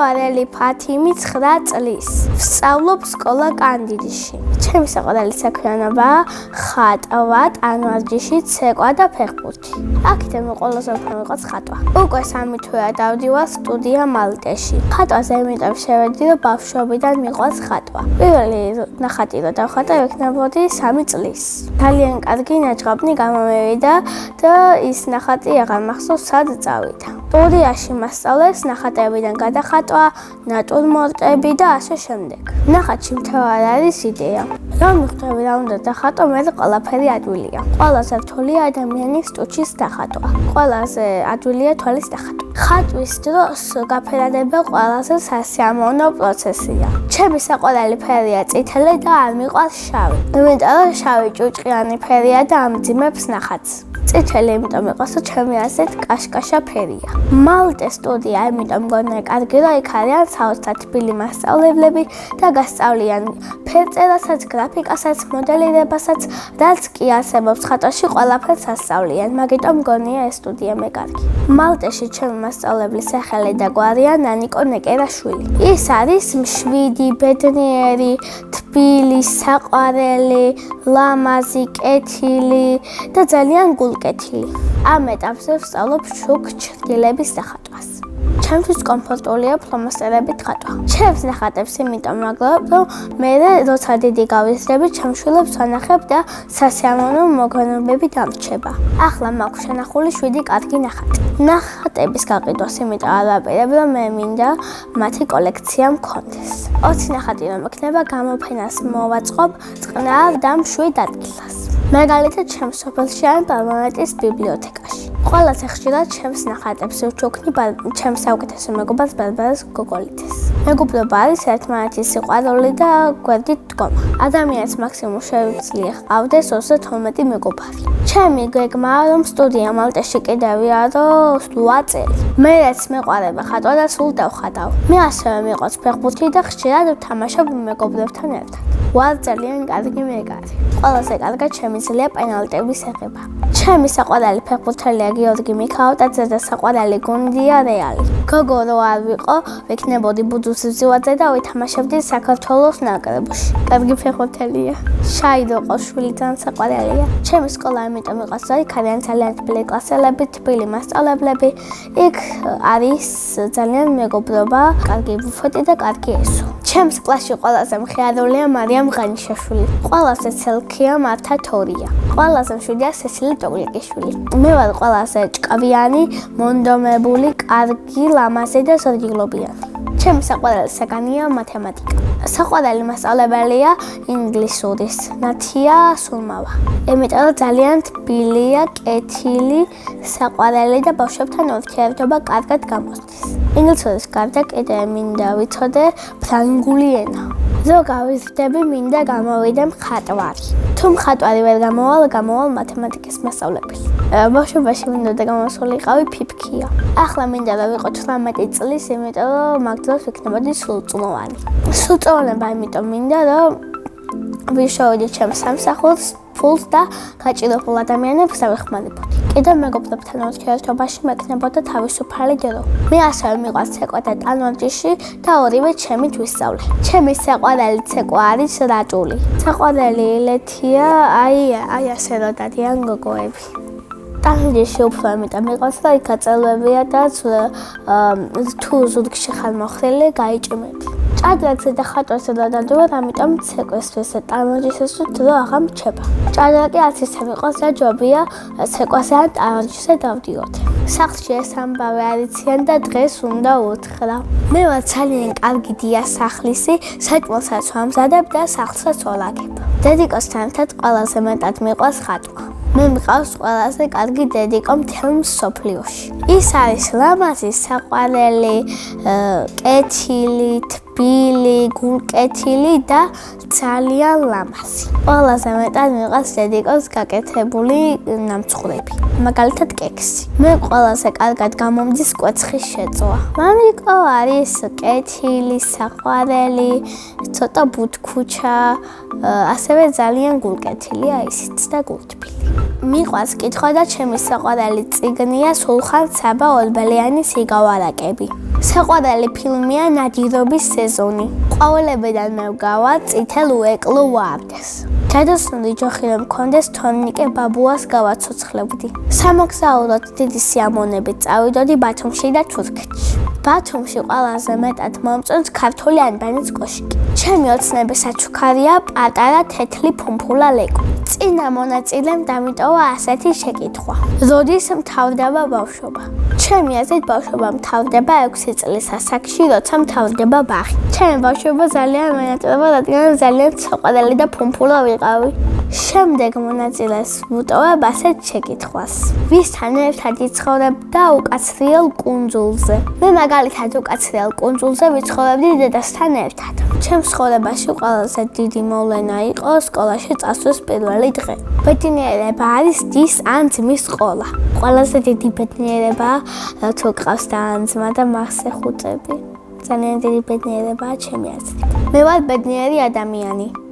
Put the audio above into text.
საყვარელი ფათიმი 9 წლის. ვსწავლობ სკოლა კანდიდში. ჩემი საყვარელი საქმიანობაა ხატვა, ტანვარჯიში, ცეკვა და ფეხბურთი. აქედან ყველაზე უფრო მიყვარს ხატვა. უკვე 3 თვეა დავდივარ სტუდია მალტეში. ხატვაზე იმიტომ შევედი, რომ ბავშვობიდან მიყვარს ხატვა. პირველი ნახატი რო დავხატა, ვექნებოდი 3 წლის. ძალიან კარგი ნაჭყობნი გამომევიდა და ის ნახატი აღარ მახსოვს, სად წავიდა. სტუდიაში მასწავლეს ნახატებიდან გადახატვა, ნატურმორტები და ასე შემდეგ. ნახატში მთავარი არის იდეა. რა მიხვდები რა უნდა დახატო, მე ყველაფერი ადვილია. ყველაზე რთულია ადამიანის ტუჩის დახატვა. ყველაზე ადვილია თვალის დახატვა. ხატვის დროს გაფერადება ყველაზე სასიამოვნო პროცესია. ჩემი საყვარელი ფერია წითელი და არ მიყვარს შავი. იმიტომ რომ შავი ჭუჭყიანი ფერია და ამძიმებს ნახატს. წითელი იმიტომ მიყვარს, რომ ჩემი აზრით კაშკაშა ფერია. მალტე სტუდია იმიტომ მგონია კარგი, რომ იქ არიან საოცრად თბილი მასწავლებლები და გასწავლიან ფერწერასაც, გრაფიკასაც, მოდელირებასაც, რაც კი არსებობს ხატვაში, ყველაფერს ასწავლიან. მაგიტომ მგონია ეს სტუდია მე კარგი. მალტეში ჩემი მასწავლებლის სახელი და გვარია ნანიკო ნეკერაშვილი. ის არის მშვიდი, ბედნიერი, თბილი, საყვარელი, ლამაზი, კეთილი და ძალიან გულკეთილი. ამ ეტაპზე ვსწავლობ შუქ ჩრდილების დახატვას. ჩემთვის კომფორტულია ფლომასტერებით ხატვა. ჩემს ნახატებს იმიტომ მაგლობ, რომ მე როცა დიდი გავიზრდები, ჩემშვილებს ვანახებ და სასიამოვნო მოგონობები დამრჩება. ახლა მაქვს შენახული 7 კარგი ნახატი. ნახატების გაყიდვას იმიტომ არ ვაპირებ, რომ მე მინდა მათი კოლექცია მქონდეს. 20 ნახატი რომ ექნება, გამოფენას მოვაწყობ წყნარ და მშვიდ ადგილას. მაგალითად, ჩემს სოფელში ან პარლამენტის ბიბლიოთეკაში. ყველაზე ხშირად ჩემს ნახატებს ვჩუქნი ჩემს საუკეთესო მეგობარს ბარბარას გოგოლიძეს. მეგობრობა არის ერთმანეთის სიყვარული და გვერდით დგომა. ადამიანს მაქსიმუმ შეუძლია ჰყავდეს 32 მეგობარი. ჩემი გეგმაა, რომ სტუდია მალტეში კიდევია 8 წელი. მე რაც მეყვარება ხატვა და სულ დავხატავ. მე ასევე მიყვარს ფეხბურთი და ხშირად ვთამაშობ მეგობრებთან ერთად. ვარ ძალიან კარგი მეგარი. ყველაზე კარგად შემიძლია პენალტების აღება. ჩემი საყვარელი ფეხბურთელია გიორგი მიქაუტაძე და საყვარელი გუნდია რეალი. გოგო რო არ ვიყო, ვექნებოდი ბუდუს ვზივაძე და ვითამაშებდი საქართველოს ნაკრებში. კარგი ფეხბურთელია. შაიდო ყოშვილი ძალიან საყვარელია. ჩემი სკოლა იმიტომ მიყვარს, რომ იქ არიან ძალიან თბილი კლასელები, თბილი მასწავლებლები. იქ არის ძალიან მეგობრობა, კარგი ბუფეტი და კარგი ესო. ჩემს კლასში ყველაზე მხიარულია მარიამ ღანიშაშვილი. ყველაზე ცელქია მართა თორია. ყველაზე მშვიდია სესილი ტოგლიკიშვილი. მე ვარ ყველაზე ჭკავიანი, მონდომებული, კარგი, ლამაზი და სორგილობიანი. ჩემი საყვარელი საგანია მათემატიკა. საყვარელი მასწავლებელია ინგლისურის ნათია სულმავა. იმიტომ რომ ძალიან თბილია, კეთილი, საყვარელი და ბავშვებთან ურთიერთობა კარგად გამოსდის. ინგლისურის გარდა კიდევ მინდა ვიცოდე ფრანგული ენა. რო გავიზრდები, მინდა გამოვიდე მხატვარი. თუ მხატვარი ვერ გამოვალ მათემატიკის მასწავლებელი. ბავშვობაში მინდოდა გამოსულიყავი ფიფქია. ახლა მინდა რომ ვიყო 18 წლის, იმიტომ რომ მაგ დროს ვიქნებოდი სრულწლოვანი. სრულწლოვანება იმიტომ მინდა რომ ვიშოვიდი ჩემს სამსახურს, ფულს და გაჭირებულ ადამიანებს დავეხმარებოდი. კიდევ მეგობრებთან ურთიერთობაში მექნებოდა თავისუფალი დრო. მე ასევე მიყვარს ცეკვა და ტანვარჯიში და ორივე ჩემით ვისწავლე. ჩემი საყვარელი ცეკვა არის რატული. საყვარელი ილეთია, აი ასე რო დადიან გოგოები. ტანვარჯიში უფრო ამიტომ მიყვარს, რომ იქ აწელვებია და თუ ზურგში ხარ მოხრილი, გაიჭიმები. ჭადრაკზე და ხატვაზე რო დავდივარ, ამიტომ ცეკვისთვის და ტანვარჯიშისთვის დრო აღარ მრჩება. ჭადრაკი არც ისე მიყვარს, რა ჯობია ცეკვაზე ან ტანვარჯიშზე დავდივოთ. სახლში ეს ამბავი არ იციან და დღეს უნდა უთხრა. მე ვარ ძალიან კარგი დია სახლისი, საჭმელსაც ვამზადებ და სახლსაც ვალაგებ. დედიკოსთან ერთად ყველაზე მეტად მიყვარს ხატვა. მე მყავს ყველაზე კარგი დედიკო მთელ მსოფლიოში. ის არის ლამაზი, საყვარელი, კეთილი, რბილი, გულკეთილი და ძალიან ლამაზი. ყველაზე მეტად მიყვარს დედიკოს გაკეთებული ნამცხრები, მაგალითად კექსი. მე ყველაზე კარგად გამომდის კვეცხის შეწვა. მამიკო არის კეთილი, საყვარელი, ცოტა ბუთქუჩა, ასევე ძალიან გულკეთილია ისიც და გულთბილი. მიყვარს კითხვა და ჩემი საყვარელი წიგნია სულხან საბა ორბელიანის იგავარაკები. საყვარელი ფილმია ნადირობის სეზონი. ყვავილებიდან მე ვგავარ წითელ უეკლო ვარდას. გადასული ჯოხი რომ მქონდეს თორნიკე ბაბუას გავაცოცხლებდი. სამოგზაუროდ დიდი სიამოვნებით წავიდოდი ბათუმში და თურქეთში. ბათუმში ყველაზე მეტად მომწონს ქართული ანბანის კოშკი. ჩემი ოცნების საჩუქარია პატარა თეთრი ფუმფულა ლეკო. წინა მონაწილემ დამიტოვა ასეთი შეკითხვა. როდის მთავრდება ბავშვობა? ჩემი აზრით ბავშვობა მთავრდება 6 წლის ასაკში, როცა მთავრდება ბაღი. ჩემი ბავშვობა ძალიან მენატრება, რადგან ძალიან საყვარელი და ფუმფულა ვიყავი. შემდეგ მონაწილეს ვუტოვებ ასეთ შეკითხვას. ვისთან ერთად იცხოვრებდა უკაცრიელ კუნძულზე? მე მაგალითად უკაცრიელ კუნძულზე ვიცხოვრებდი დედასთან ერთად. ჩემს ცხოვრებაში ყველაზე დიდი მოვლენა იყო სკოლაში წასვლის პირველი დღე. ბედნიერება არის დის ან ძმის ყოლა. ყველაზე დიდი ბედნიერებაა თუ გყავს და ან ძმა და მახსე ხუწები. ძალიან დიდი ბედნიერებაა ჩემი აზრით. მე ვარ ბედნიერი ადამიანი.